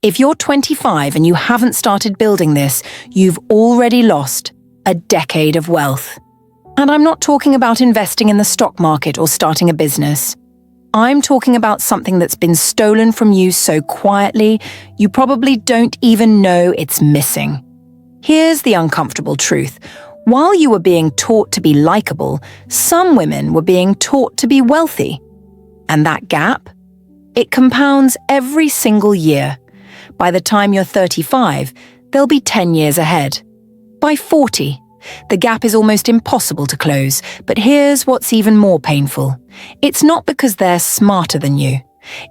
If you're 25 and you haven't started building this, you've already lost a decade of wealth. And I'm not talking about investing in the stock market or starting a business. I'm talking about something that's been stolen from you so quietly, you probably don't even know it's missing. Here's the uncomfortable truth. While you were being taught to be likable, some women were being taught to be wealthy. And that gap? It compounds every single year. By the time you're 35, they'll be 10 years ahead. By 40, the gap is almost impossible to close, but here's what's even more painful. It's not because they're smarter than you.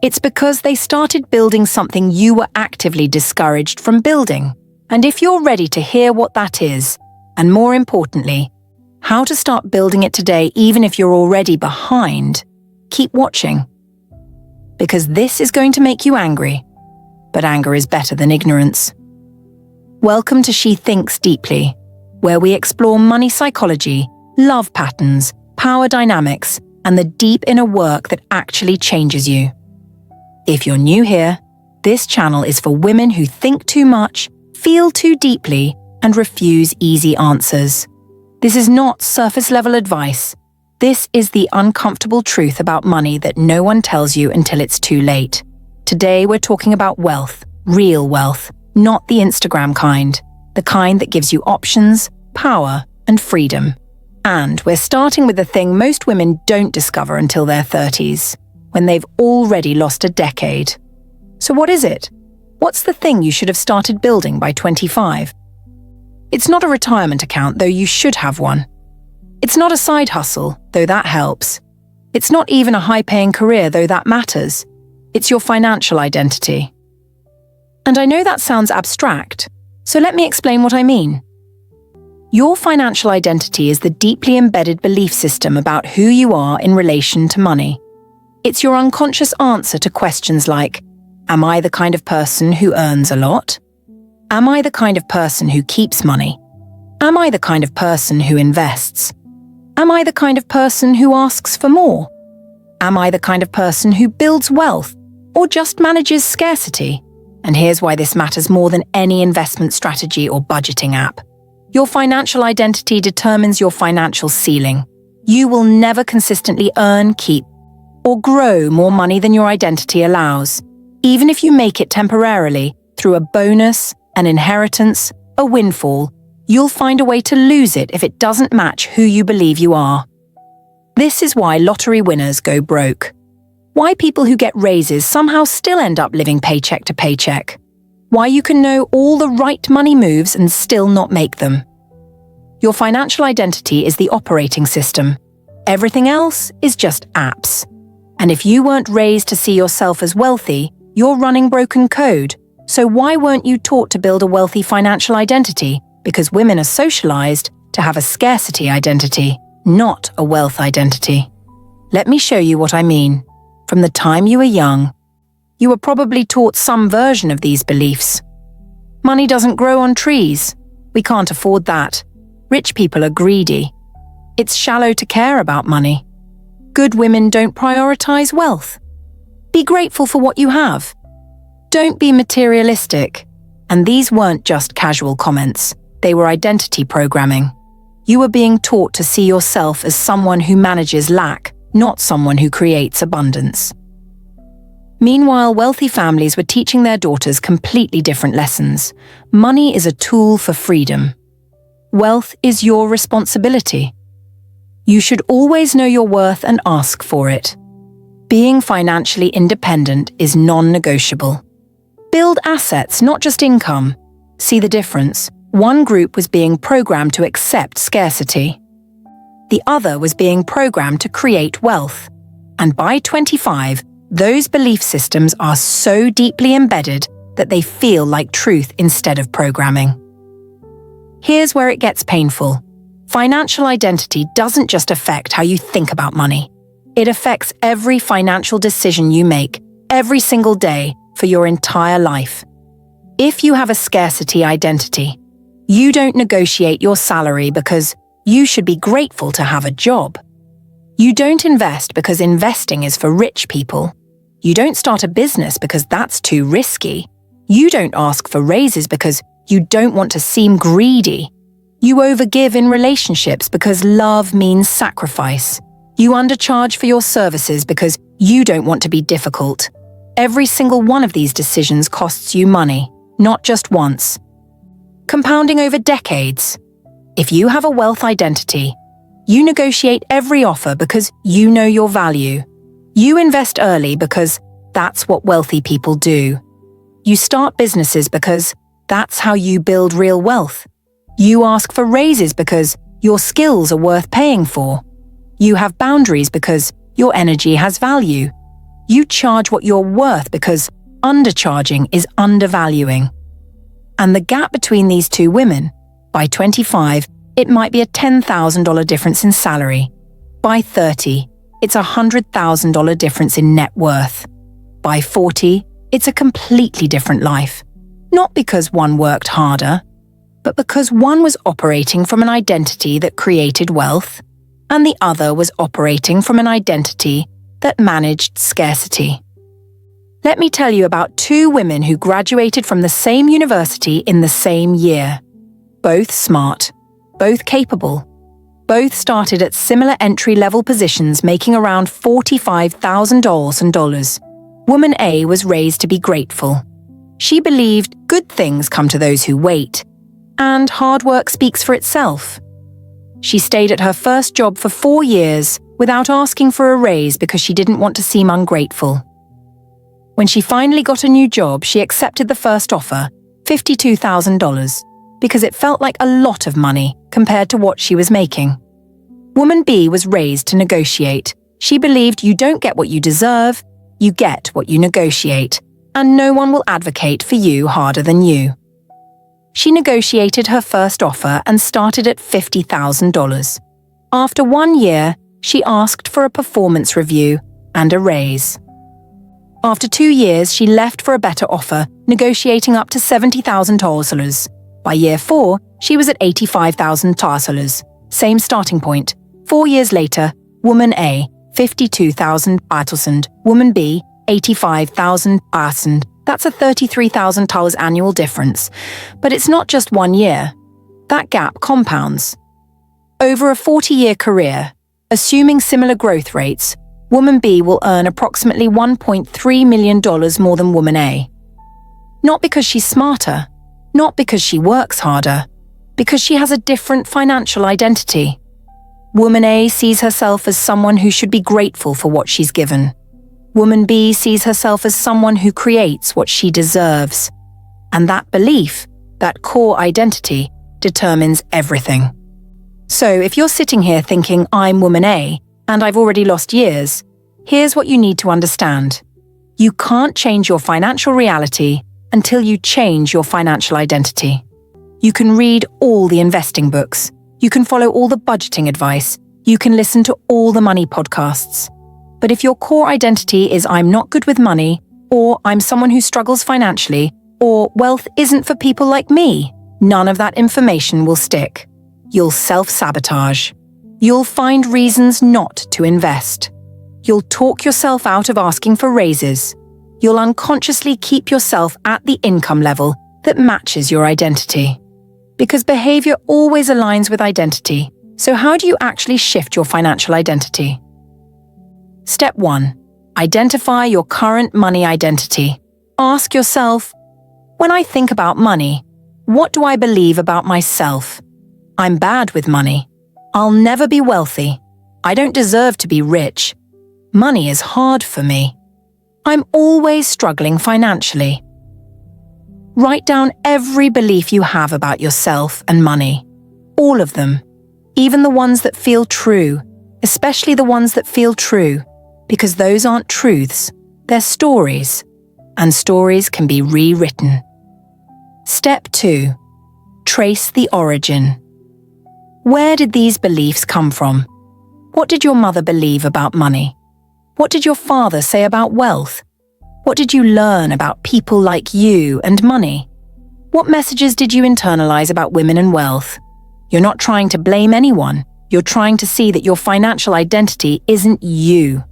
It's because they started building something you were actively discouraged from building. And if you're ready to hear what that is, and more importantly, how to start building it today even if you're already behind, keep watching. Because this is going to make you angry. But anger is better than ignorance. Welcome to She Thinks Deeply, where we explore money psychology, love patterns, power dynamics, and the deep inner work that actually changes you. If you're new here, this channel is for women who think too much, feel too deeply, and refuse easy answers. This is not surface-level advice. This is the uncomfortable truth about money that no one tells you until it's too late. Today we're talking about wealth, real wealth, not the Instagram kind, the kind that gives you options, power, and freedom. And we're starting with the thing most women don't discover until their 30s, when they've already lost a decade. So what is it? What's the thing you should have started building by 25? It's not a retirement account, though you should have one. It's not a side hustle, though that helps. It's not even a high-paying career, though that matters. It's your financial identity. And I know that sounds abstract, so let me explain what I mean. Your financial identity is the deeply embedded belief system about who you are in relation to money. It's your unconscious answer to questions like, am I the kind of person who earns a lot? Am I the kind of person who keeps money? Am I the kind of person who invests? Am I the kind of person who asks for more? Am I the kind of person who builds wealth or just manages scarcity? And here's why this matters more than any investment strategy or budgeting app. Your financial identity determines your financial ceiling. You will never consistently earn, keep, or grow more money than your identity allows, even if you make it temporarily through a bonus, an inheritance, a windfall. You'll find a way to lose it if it doesn't match who you believe you are. This is why lottery winners go broke. Why people who get raises somehow still end up living paycheck to paycheck. Why you can know all the right money moves and still not make them. Your financial identity is the operating system. Everything else is just apps. And if you weren't raised to see yourself as wealthy, you're running broken code. So why weren't you taught to build a wealthy financial identity? Because women are socialized to have a scarcity identity, not a wealth identity. Let me show you what I mean. From the time you were young, you were probably taught some version of these beliefs. Money doesn't grow on trees. We can't afford that. Rich people are greedy. It's shallow to care about money. Good women don't prioritize wealth. Be grateful for what you have. Don't be materialistic. And these weren't just casual comments. They were identity programming. You were being taught to see yourself as someone who manages lack, not someone who creates abundance. Meanwhile, wealthy families were teaching their daughters completely different lessons. Money is a tool for freedom. Wealth is your responsibility. You should always know your worth and ask for it. Being financially independent is non-negotiable. Build assets, not just income. See the difference? One group was being programmed to accept scarcity. The other was being programmed to create wealth. And by 25, those belief systems are so deeply embedded that they feel like truth instead of programming. Here's where it gets painful. Financial identity doesn't just affect how you think about money. It affects every financial decision you make, every single day, for your entire life. If you have a scarcity identity, you don't negotiate your salary because you should be grateful to have a job. You don't invest because investing is for rich people. You don't start a business because that's too risky. You don't ask for raises because you don't want to seem greedy. You overgive in relationships because love means sacrifice. You undercharge for your services because you don't want to be difficult. Every single one of these decisions costs you money, not just once. Compounding over decades. If you have a wealth identity, you negotiate every offer because you know your value. You invest early because that's what wealthy people do. You start businesses because that's how you build real wealth. You ask for raises because your skills are worth paying for. You have boundaries because your energy has value. You charge what you're worth because undercharging is undervaluing. And the gap between these two women, by 25, it might be a $10,000 difference in salary. By 30, it's a $100,000 difference in net worth. By 40, it's a completely different life. Not because one worked harder, but because one was operating from an identity that created wealth, and the other was operating from an identity that managed scarcity. Let me tell you about two women who graduated from the same university in the same year. Both smart, both capable. Both started at similar entry-level positions, making around $45,000. Woman A was raised to be grateful. She believed good things come to those who wait, and hard work speaks for itself. She stayed at her first job for 4 years without asking for a raise because she didn't want to seem ungrateful. When she finally got a new job, she accepted the first offer, $52,000, because it felt like a lot of money compared to what she was making. Woman B was raised to negotiate. She believed you don't get what you deserve, you get what you negotiate, and no one will advocate for you harder than you. She negotiated her first offer and started at $50,000. After 1 year, she asked for a performance review and a raise. After 2 years, she left for a better offer, negotiating up to $70,000. By year 4, she was at $85,000, same starting point. 4 years later, Woman A, $52,000, Woman B, $85,000. That's a $33,000 annual difference. But it's not just 1 year. That gap compounds. Over a 40-year career, assuming similar growth rates, Woman B will earn approximately $1.3 million more than Woman A. Not because she's smarter, not because she works harder, because she has a different financial identity. Woman A sees herself as someone who should be grateful for what she's given. Woman B sees herself as someone who creates what she deserves. And that belief, that core identity, determines everything. So if you're sitting here thinking, I'm Woman A, and I've already lost years, here's what you need to understand. You can't change your financial reality until you change your financial identity. You can read all the investing books. You can follow all the budgeting advice. You can listen to all the money podcasts. But if your core identity is I'm not good with money, or I'm someone who struggles financially, or wealth isn't for people like me, none of that information will stick. You'll self-sabotage. You'll find reasons not to invest. You'll talk yourself out of asking for raises. You'll unconsciously keep yourself at the income level that matches your identity. Because behavior always aligns with identity. So how do you actually shift your financial identity? Step 1. Identify your current money identity. Ask yourself, when I think about money, what do I believe about myself? I'm bad with money. I'll never be wealthy. I don't deserve to be rich. Money is hard for me. I'm always struggling financially. Write down every belief you have about yourself and money. All of them. Even the ones that feel true, especially the ones that feel true, because those aren't truths, they're stories, and stories can be rewritten. Step 2. Trace the origin. Where did these beliefs come from? What did your mother believe about money? What did your father say about wealth? What did you learn about people like you and money? What messages did you internalize about women and wealth? You're not trying to blame anyone. You're trying to see that your financial identity isn't you.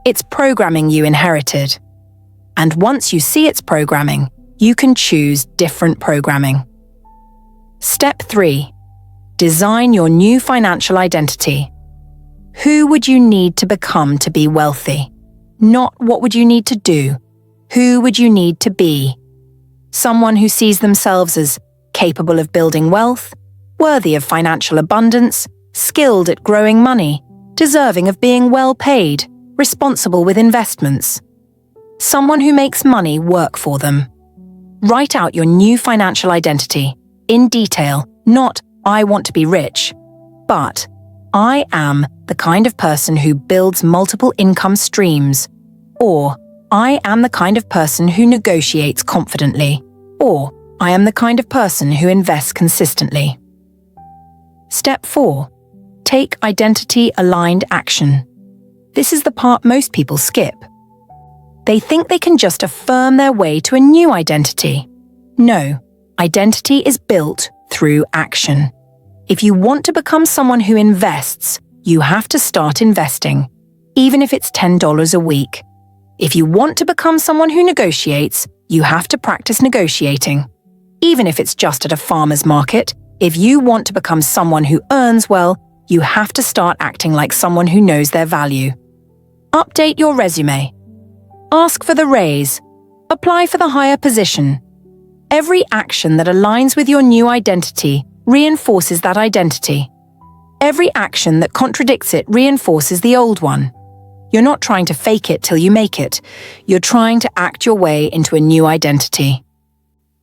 It's programming you inherited. And once you see its programming, You can choose different programming. Step 3. Design your new financial identity. Who would you need to become to be wealthy? Not what would you need to do. Who would you need to be? Someone who sees themselves as capable of building wealth, worthy of financial abundance, skilled at growing money, deserving of being well paid, responsible with investments. Someone who makes money work for them. Write out your new financial identity in detail, not "I want to be rich," but "I am the kind of person who builds multiple income streams," or "I am the kind of person who negotiates confidently," or "I am the kind of person who invests consistently." Step 4. Take identity-aligned action. This is the part most people skip. They think they can just affirm their way to a new identity. No, identity is built through action. If you want to become someone who invests, you have to start investing, even if it's $10 a week. If you want to become someone who negotiates, you have to practice negotiating. Even if it's just at a farmer's market, if you want to become someone who earns well, you have to start acting like someone who knows their value. Update your resume. Ask for the raise. Apply for the higher position. Every action that aligns with your new identity reinforces that identity. Every action that contradicts it reinforces the old one. You're not trying to fake it till you make it. You're trying to act your way into a new identity.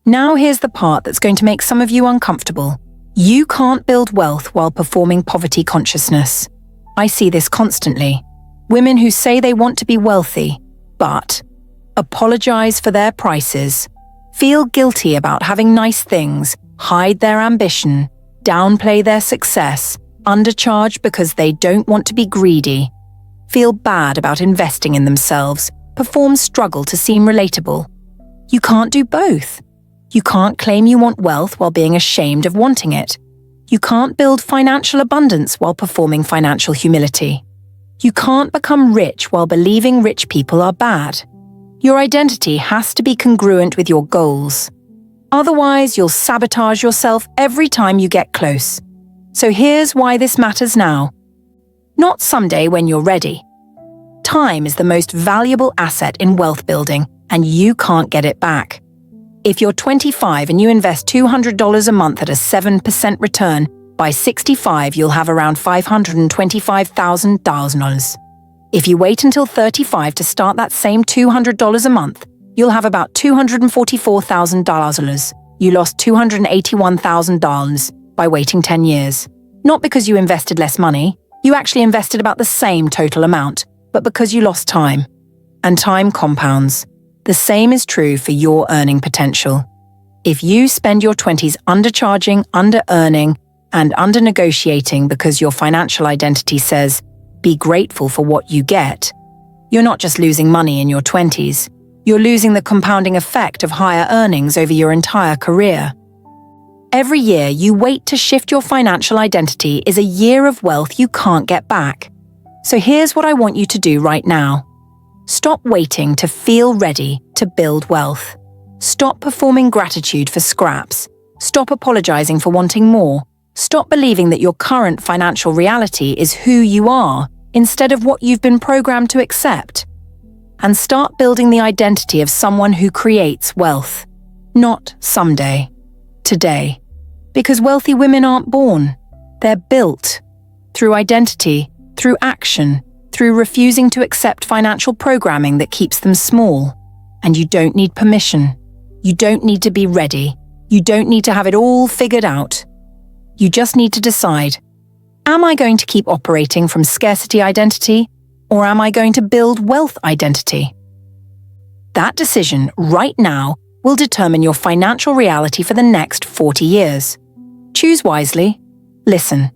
Now here's the part that's going to make some of you uncomfortable. You can't build wealth while performing poverty consciousness. I see this constantly. Women who say they want to be wealthy, but apologize for their prices, feel guilty about having nice things, hide their ambition, downplay their success, undercharge because they don't want to be greedy, feel bad about investing in themselves, perform struggle to seem relatable. You can't do both. You can't claim you want wealth while being ashamed of wanting it. You can't build financial abundance while performing financial humility. You can't become rich while believing rich people are bad. Your identity has to be congruent with your goals. Otherwise, you'll sabotage yourself every time you get close. So here's why this matters now. Not someday when you're ready. Time is the most valuable asset in wealth building, and you can't get it back. If you're 25 and you invest $200 a month at a 7% return, by 65 you'll have around $525,000. If you wait until 35 to start that same $200 a month, you'll have about $244,000. You lost $281,000 by waiting 10 years. Not because you invested less money, you actually invested about the same total amount, but because you lost time. And time compounds. The same is true for your earning potential. If you spend your 20s undercharging, under-earning, and under-negotiating because your financial identity says, be grateful for what you get, you're not just losing money in your 20s, you're losing the compounding effect of higher earnings over your entire career. Every year you wait to shift your financial identity is a year of wealth you can't get back. So here's what I want you to do right now. Stop waiting to feel ready to build wealth. Stop performing gratitude for scraps. Stop apologizing for wanting more. Stop believing that your current financial reality is who you are instead of what you've been programmed to accept. And start building the identity of someone who creates wealth. Not someday. Today. Because wealthy women aren't born. They're built. Through identity, through action, through refusing to accept financial programming that keeps them small. And you don't need permission. You don't need to be ready. You don't need to have it all figured out. You just need to decide, am I going to keep operating from scarcity identity, or am I going to build wealth identity? That decision right now will determine your financial reality for the next 40 years. Choose wisely. Listen,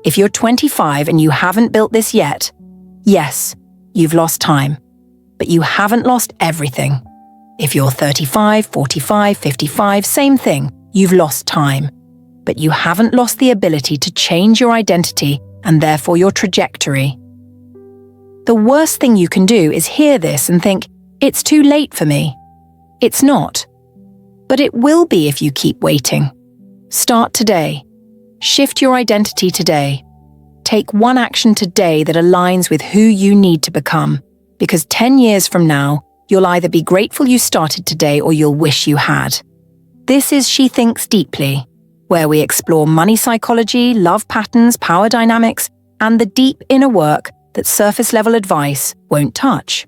if you're 25 and you haven't built this yet, yes, you've lost time, but you haven't lost everything. If you're 35, 45, 55, same thing, you've lost time, but you haven't lost the ability to change your identity and therefore your trajectory. The worst thing you can do is hear this and think, it's too late for me. It's not. But it will be if you keep waiting. Start today. Shift your identity today. Take one action today that aligns with who you need to become, because 10 years from now, you'll either be grateful you started today or you'll wish you had. This is She Thinks Deeply, where we explore money psychology, love patterns, power dynamics, and the deep inner work that surface-level advice won't touch.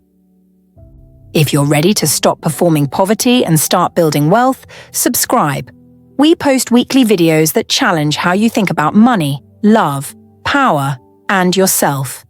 If you're ready to stop performing poverty and start building wealth, subscribe. We post weekly videos that challenge how you think about money, love, power, and yourself.